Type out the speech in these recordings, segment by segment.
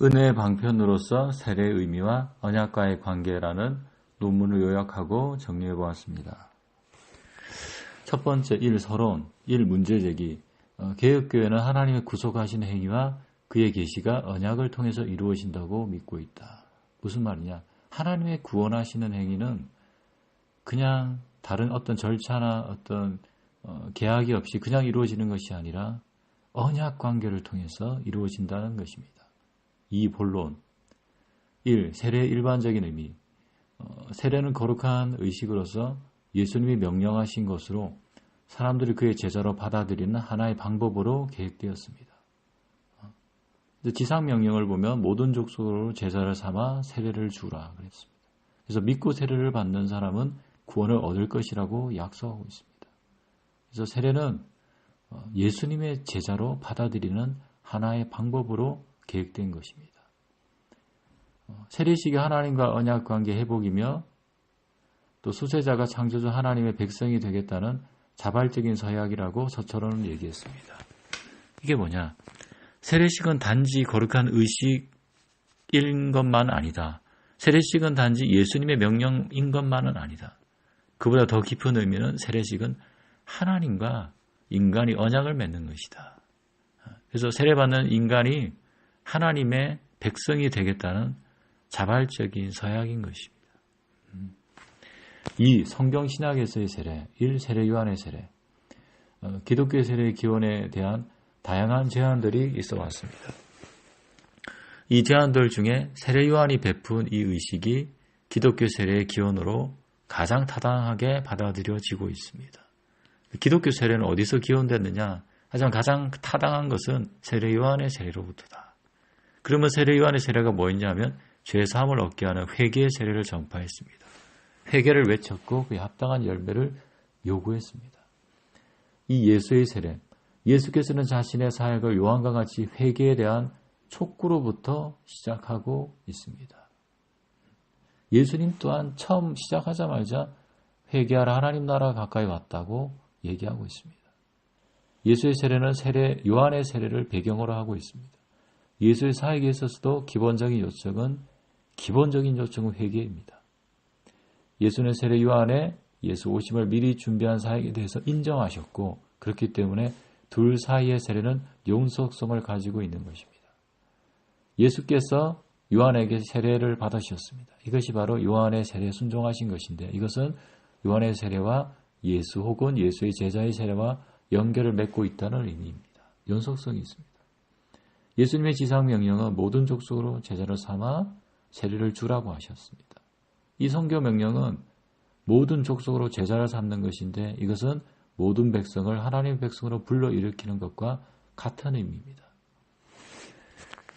은혜의 방편으로서 세례의 의미와 언약과의 관계라는 논문을 요약하고 정리해 보았습니다. 첫 번째, 1. 서론, 1. 문제제기. 개혁교회는 하나님의 구속하신 행위와 그의 계시가 언약을 통해서 이루어진다고 믿고 있다. 무슨 말이냐? 하나님의 구원하시는 행위는 그냥 다른 어떤 절차나 어떤 계약이 없이 그냥 이루어지는 것이 아니라 언약 관계를 통해서 이루어진다는 것입니다. 2. 본론. 1. 세례의 일반적인 의미. 세례는 거룩한 의식으로서 예수님이 명령하신 것으로 사람들이 그의 제자로 받아들이는 하나의 방법으로 계획되었습니다. 지상명령을 보면 모든 족속으로 제자를 삼아 세례를 주라 그랬습니다. 그래서 믿고 세례를 받는 사람은 구원을 얻을 것이라고 약속하고 있습니다. 그래서 세례는 예수님의 제자로 받아들이는 하나의 방법으로 계획된 것입니다. 세례식이 하나님과 언약 관계 회복이며 또 수세자가 창조주 하나님의 백성이 되겠다는 자발적인 서약이라고 서철원은 얘기했습니다. 이게 뭐냐? 세례식은 단지 거룩한 의식인 것만 아니다. 세례식은 단지 예수님의 명령인 것만은 아니다. 그보다 더 깊은 의미는 세례식은 하나님과 인간이 언약을 맺는 것이다. 그래서 세례받는 인간이 하나님의 백성이 되겠다는 자발적인 서약인 것입니다. 2. 성경신학에서의 세례. 1. 세례 요한의 세례. 기독교 세례의 기원에 대한 다양한 제안들이 있어 왔습니다. 이 제안들 중에 세례 요한이 베푼 이 의식이 기독교 세례의 기원으로 가장 타당하게 받아들여지고 있습니다. 기독교 세례는 어디서 기원됐느냐? 하지만 가장 타당한 것은 세례 요한의 세례로부터다. 그러면 세례 요한의 세례가 뭐였냐면 죄사함을 얻게 하는 회개의 세례를 전파했습니다. 회개를 외쳤고 그에 합당한 열매를 요구했습니다. 이 예수의 세례, 예수께서는 자신의 사역을 요한과 같이 회개에 대한 촉구로부터 시작하고 있습니다. 예수님 또한 처음 시작하자마자 회개하라 하나님 나라가 가까이 왔다고 얘기하고 있습니다. 예수의 세례는 요한의 세례를 배경으로 하고 있습니다. 예수의 사역에 있어서도 기본적인 요청은 회개입니다. 예수는 세례 요한의 예수 오심을 미리 준비한 사역에 대해서 인정하셨고 그렇기 때문에 둘 사이의 세례는 용속성을 가지고 있는 것입니다. 예수께서 요한에게 세례를 받으셨습니다. 이것이 바로 요한의 세례에 순종하신 것인데 이것은 요한의 세례와 예수 혹은 예수의 제자의 세례와 연결을 맺고 있다는 의미입니다. 연속성이 있습니다. 예수님의 지상명령은 모든 족속으로 제자를 삼아 세례를 주라고 하셨습니다. 이 선교 명령은 모든 족속으로 제자를 삼는 것인데 이것은 모든 백성을 하나님의 백성으로 불러일으키는 것과 같은 의미입니다.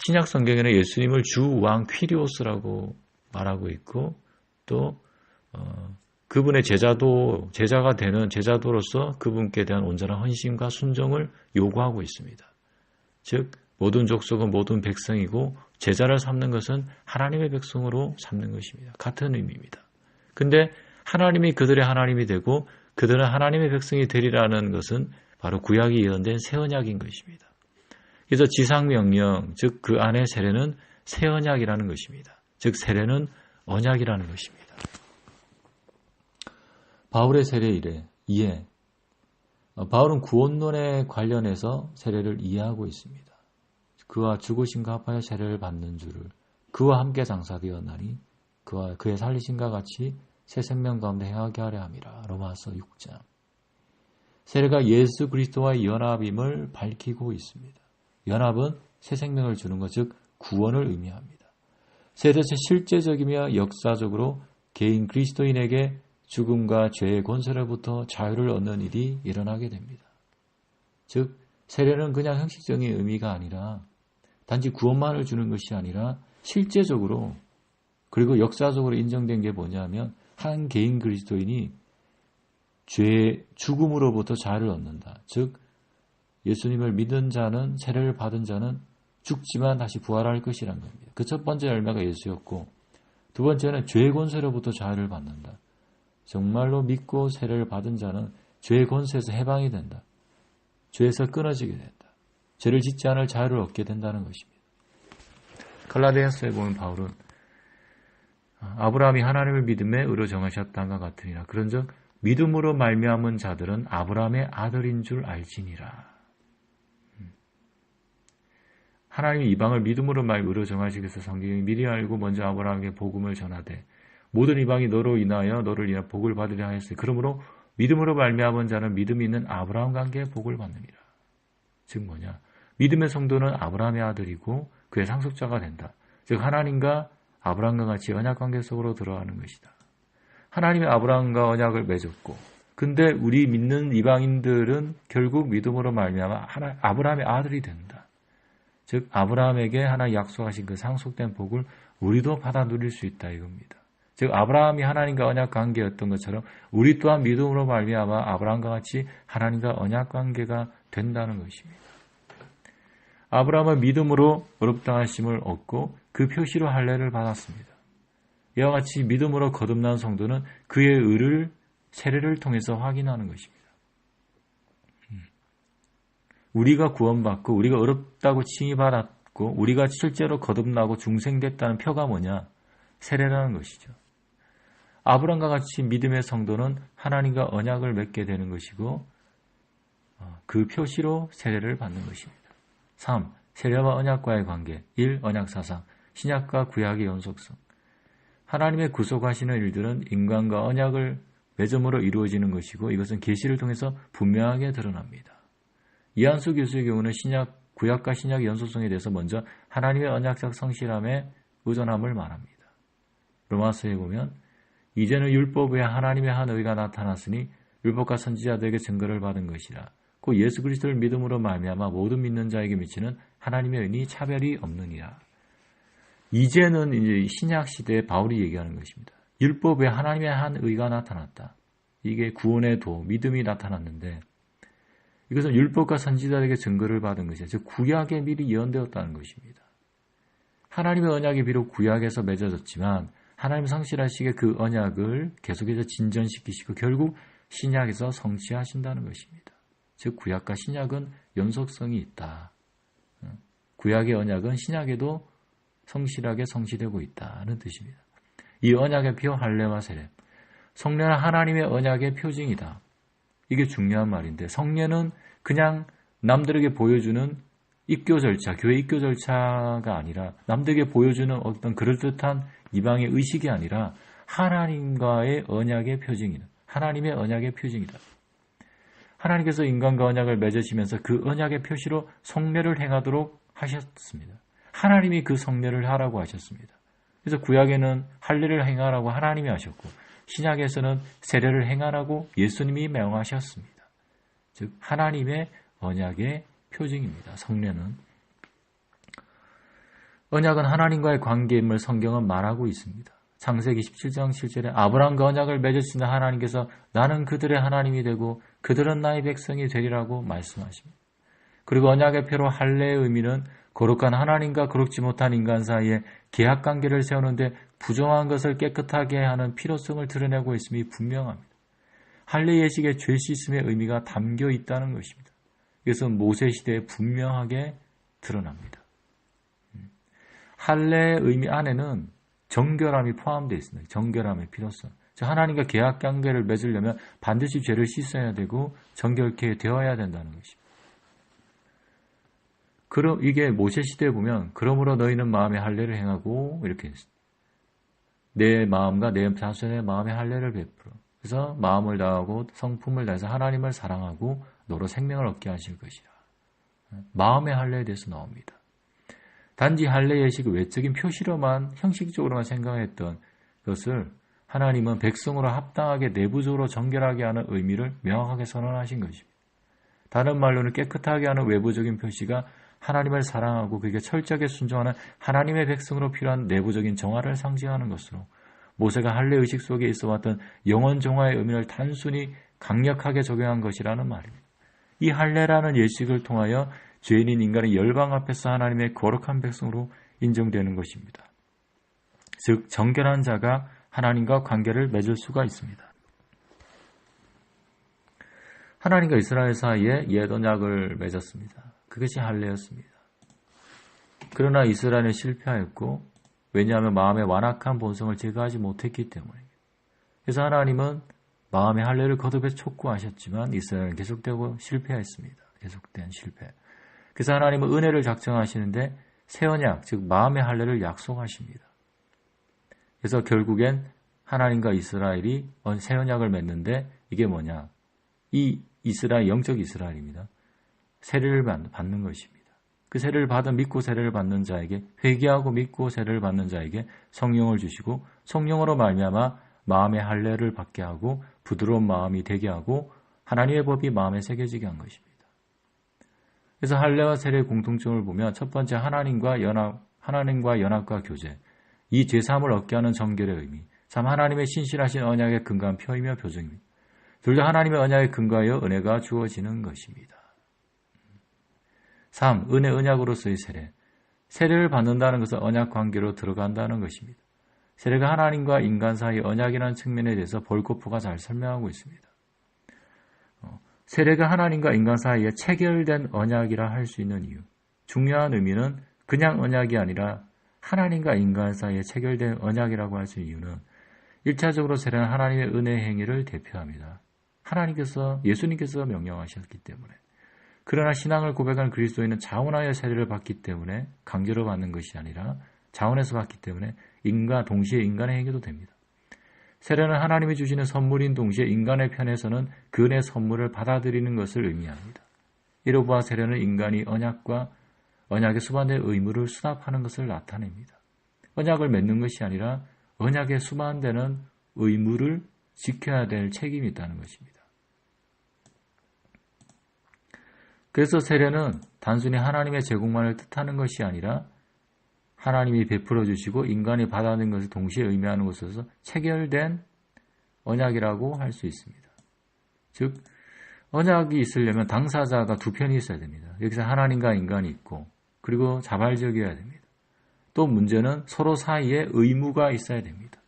신약 성경에는 예수님을 주 왕 퀴리오스라고 말하고 있고 또 그분의 제자가 되는 제자도로서 그분께 대한 온전한 헌신과 순종을 요구하고 있습니다. 즉 모든 족속은 모든 백성이고 제자를 삼는 것은 하나님의 백성으로 삼는 것입니다. 같은 의미입니다. 근데 하나님이 그들의 하나님이 되고 그들은 하나님의 백성이 되리라는 것은 바로 구약이 예언된 새 언약인 것입니다. 그래서 지상명령, 즉 그 안의 세례는 새 언약이라는 것입니다. 즉 세례는 언약이라는 것입니다. 바울의 세례 이해. 바울은 구원론에 관련해서 세례를 이해하고 있습니다. 그와 죽으심과 합하여 세례를 받는 줄을 그와 함께 장사되었나니 그와 그의 살리심과 같이 새 생명 가운데 행하게 하려 함이라. 로마서 6장. 세례가 예수 그리스도와의 연합임을 밝히고 있습니다. 연합은 새 생명을 주는 것, 즉 구원을 의미합니다. 세례는 실제적이며 역사적으로 개인 그리스도인에게 죽음과 죄의 권세로부터 자유를 얻는 일이 일어나게 됩니다. 즉 세례는 그냥 형식적인 의미가 아니라 단지 구원만을 주는 것이 아니라 실제적으로 그리고 역사적으로 인정된 게 뭐냐면 한 개인 그리스도인이 죄의 죽음으로부터 자유를 얻는다. 즉 예수님을 믿은 자는 세례를 받은 자는 죽지만 다시 부활할 것이라는 겁니다. 그 첫 번째 열매가 예수였고 두 번째는 죄의 권세로부터 자유를 받는다. 정말로 믿고 세례를 받은 자는 죄의 권세에서 해방이 된다. 죄에서 끊어지게 된다. 죄를 짓지 않을 자유를 얻게 된다는 것입니다. 갈라디아서에 보면 바울은 아브라함이 하나님을 믿음에 의로 정하셨다가 같으니라. 그런즉 믿음으로 말미암은 자들은 아브라함의 아들인 줄 알지니라. 하나님이 이방을 믿음으로 의로 정하시기 위해서 성경이 미리 알고 먼저 아브라함에게 복음을 전하되 모든 이방이 너로 인하여 너를 인하여 복을 받으려 하였으니 그러므로 믿음으로 말미암은 자는 믿음이 있는 아브라함과 함께 복을 받느니라. 즉 뭐냐? 믿음의 성도는 아브라함의 아들이고 그의 상속자가 된다. 즉 하나님과 아브라함과 같이 언약관계 속으로 들어가는 것이다. 하나님이 아브라함과 언약을 맺었고 근데 우리 믿는 이방인들은 결국 믿음으로 말미암아 아브라함의 아들이 된다. 즉 아브라함에게 하나님 약속하신 그 상속된 복을 우리도 받아 누릴 수 있다 이겁니다. 즉 아브라함이 하나님과 언약관계였던 것처럼 우리 또한 믿음으로 말미암아 아브라함과 같이 하나님과 언약관계가 된다는 것입니다. 아브라함은 믿음으로 의롭다하심을 얻고 그 표시로 할례를 받았습니다. 이와 같이 믿음으로 거듭난 성도는 그의 의를 세례를 통해서 확인하는 것입니다. 우리가 구원받고 우리가 의롭다고 칭의받았고 우리가 실제로 거듭나고 중생됐다는 표가 뭐냐? 세례라는 것이죠. 아브라함과 같이 믿음의 성도는 하나님과 언약을 맺게 되는 것이고 그 표시로 세례를 받는 것입니다. 3. 세례와 언약과의 관계. 1. 언약사상. 신약과 구약의 연속성. 하나님의 구속하시는 일들은 인간과 언약을 맺음으로 이루어지는 것이고 이것은 계시를 통해서 분명하게 드러납니다. 이한수 교수의 경우는 구약과 신약의 연속성에 대해서 먼저 하나님의 언약적 성실함에 의존함을 말합니다. 로마서에 보면 이제는 율법 외에 하나님의 한 의가 나타났으니 율법과 선지자들에게 증거를 받은 것이라. 곧 예수 그리스도를 믿음으로 말미암아 모든 믿는 자에게 미치는 하나님의 은이 차별이 없느니라. 이제는 이제 신약 시대에 바울이 얘기하는 것입니다. 율법에 하나님의 한 의가 나타났다. 이게 구원의 도, 믿음이 나타났는데 이것은 율법과 선지자들에게 증거를 받은 것이죠. 즉 구약에 미리 예언되었다는 것입니다. 하나님의 언약이 비록 구약에서 맺어졌지만 하나님 성실하시게 그 언약을 계속해서 진전시키시고 결국 신약에서 성취하신다는 것입니다. 즉 구약과 신약은 연속성이 있다. 구약의 언약은 신약에도 성실하게 성취되고 있다는 뜻입니다. 이 언약의 표 할례와 세례. 성례는 하나님의 언약의 표징이다. 이게 중요한 말인데 성례는 그냥 남들에게 보여주는 입교 절차, 교회 입교 절차가 아니라 남들에게 보여주는 어떤 그럴듯한 이방의 의식이 아니라 하나님과의 언약의 표징이다. 하나님의 언약의 표징이다. 하나님께서 인간과 언약을 맺으시면서 그 언약의 표시로 성례를 행하도록 하셨습니다. 하나님이 그 성례를 하라고 하셨습니다. 그래서 구약에는 할례를 행하라고 하나님이 하셨고 신약에서는 세례를 행하라고 예수님이 명하셨습니다. 즉 하나님의 언약의 표징입니다. 성례는. 언약은 하나님과의 관계임을 성경은 말하고 있습니다. 창세기 17장 7절에 아브라함과 언약을 맺으시는 하나님께서 나는 그들의 하나님이 되고 그들은 나의 백성이 되리라고 말씀하십니다. 그리고 언약의 표로 할례의 의미는 거룩한 하나님과 거룩지 못한 인간 사이에 계약관계를 세우는데 부정한 것을 깨끗하게 하는 필요성을 드러내고 있음이 분명합니다. 할례 예식의 죄 씻음의 의미가 담겨 있다는 것입니다. 이것은 모세시대에 분명하게 드러납니다. 할례의 의미 안에는 정결함이 포함되어 있습니다. 정결함의 필요성. 즉 하나님과 계약관계를 맺으려면 반드시 죄를 씻어야 되고 정결케 되어야 된다는 것입니다. 그럼 이게 모세시대에 보면 그러므로 너희는 마음의 할례를 행하고 이렇게 했습니다. 내 마음과 내 자손의 마음의 할례를 베풀어. 그래서 마음을 다하고 성품을 다해서 하나님을 사랑하고 너로 생명을 얻게 하실 것이라. 마음의 할례에 대해서 나옵니다. 단지 할례 예식의 외적인 표시로만 형식적으로만 생각했던 것을 하나님은 백성으로 합당하게 내부적으로 정결하게 하는 의미를 명확하게 선언하신 것입니다. 다른 말로는 깨끗하게 하는 외부적인 표시가 하나님을 사랑하고 그에게 철저하게 순종하는 하나님의 백성으로 필요한 내부적인 정화를 상징하는 것으로 모세가 할례 의식 속에 있어왔던 영원 정화의 의미를 단순히 강력하게 적용한 것이라는 말입니다. 이 할례라는 예식을 통하여 죄인인 인간의 열방 앞에서 하나님의 거룩한 백성으로 인정되는 것입니다. 즉 정결한 자가 하나님과 관계를 맺을 수가 있습니다. 하나님과 이스라엘 사이에 옛 언약을 맺었습니다. 그것이 할례였습니다. 그러나 이스라엘은 실패하였고 왜냐하면 마음의 완악한 본성을 제거하지 못했기 때문입니다. 그래서 하나님은 마음의 할례를 거듭에 촉구하셨지만 이스라엘은 계속되고 실패했습니다. 계속된 실패. 그래서 하나님은 은혜를 작정하시는데 새 언약, 즉 마음의 할례를 약속하십니다. 그래서 결국엔 하나님과 이스라엘이 새 언약을 맺는데 이게 뭐냐? 이 이스라엘, 영적 이스라엘입니다. 세례를 받는 것입니다. 그 세례를 받은 믿고 세례를 받는 자에게 회개하고 믿고 세례를 받는 자에게 성령을 주시고 성령으로 말미암아 마음의 할례를 받게 하고 부드러운 마음이 되게 하고 하나님의 법이 마음에 새겨지게 한 것입니다. 그래서 할례와 세례의 공통점을 보면 첫 번째 하나님과 연합과 교제, 이 죄사함을 얻게 하는 정결의 의미, 3. 하나님의 신실하신 언약에 근거한 표이며 표정입니다. 둘 다 하나님의 언약에 근거하여 은혜가 주어지는 것입니다. 3. 은혜 언약으로서의 세례. 세례를 받는다는 것은 언약 관계로 들어간다는 것입니다. 세례가 하나님과 인간 사이 언약이라는 측면에 대해서 볼코프가 잘 설명하고 있습니다. 세례가 하나님과 인간 사이에 체결된 언약이라 할 수 있는 이유. 중요한 의미는 그냥 언약이 아니라 하나님과 인간 사이에 체결된 언약이라고 할 수 있는 이유는 1차적으로 세례는 하나님의 은혜 행위를 대표합니다. 예수님께서 명령하셨기 때문에. 그러나 신앙을 고백하는 그리스도인은 자원하여 세례를 받기 때문에 강제로 받는 것이 아니라 자원해서 받기 때문에 동시에 인간의 행위도 됩니다. 세례는 하나님이 주시는 선물인 동시에 인간의 편에서는 그 은혜의 선물을 받아들이는 것을 의미합니다. 이로 보아 세례는 인간이 언약에 수반된 의무를 수납하는 것을 나타냅니다. 언약을 맺는 것이 아니라 언약에 수반되는 의무를 지켜야 될 책임이 있다는 것입니다. 그래서 세례는 단순히 하나님의 제공만을 뜻하는 것이 아니라 하나님이 베풀어 주시고 인간이 받아들이는 것을 동시에 의미하는 것으로서 체결된 언약이라고 할 수 있습니다. 즉 언약이 있으려면 당사자가 두 편이 있어야 됩니다. 여기서 하나님과 인간이 있고 그리고 자발적이어야 됩니다. 또 문제는 서로 사이에 의무가 있어야 됩니다.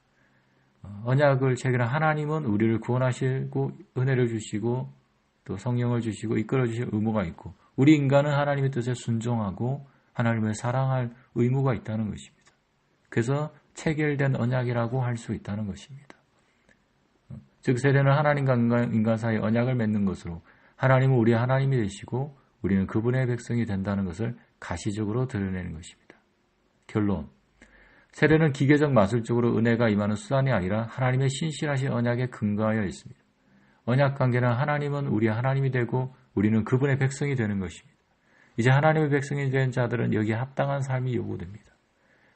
언약을 체결한 하나님은 우리를 구원하시고 은혜를 주시고 또 성령을 주시고 이끌어 주실 의무가 있고 우리 인간은 하나님의 뜻에 순종하고 하나님을 사랑할 의무가 있다는 것입니다. 그래서 체결된 언약이라고 할 수 있다는 것입니다. 즉 세례는 하나님과 인간 사이 언약을 맺는 것으로 하나님은 우리의 하나님이 되시고 우리는 그분의 백성이 된다는 것을 가시적으로 드러내는 것입니다. 결론. 세례는 기계적 마술적으로 은혜가 임하는 수단이 아니라 하나님의 신실하신 언약에 근거하여 있습니다. 언약 관계는 하나님은 우리의 하나님이 되고 우리는 그분의 백성이 되는 것입니다. 이제 하나님의 백성이 된 자들은 여기에 합당한 삶이 요구됩니다.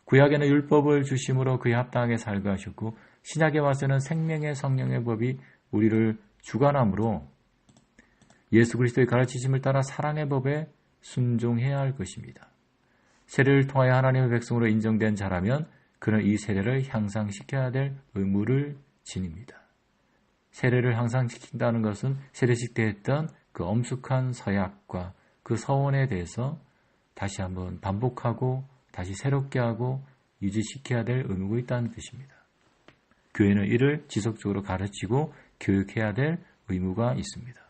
구약에는 율법을 주심으로 그에 합당하게 살게 하셨고 신약에 와서는 생명의 성령의 법이 우리를 주관함으로 예수 그리스도의 가르치심을 따라 사랑의 법에 순종해야 할 것입니다. 세례를 통하여 하나님의 백성으로 인정된 자라면 그는 이 세례를 향상시켜야 될 의무를 지닙니다. 세례를 향상시킨다는 것은 세례식 때 했던 그 엄숙한 서약과 그 서원에 대해서 다시 한번 반복하고 다시 새롭게 하고 유지시켜야 될 의무가 있다는 뜻입니다. 교회는 이를 지속적으로 가르치고 교육해야 될 의무가 있습니다.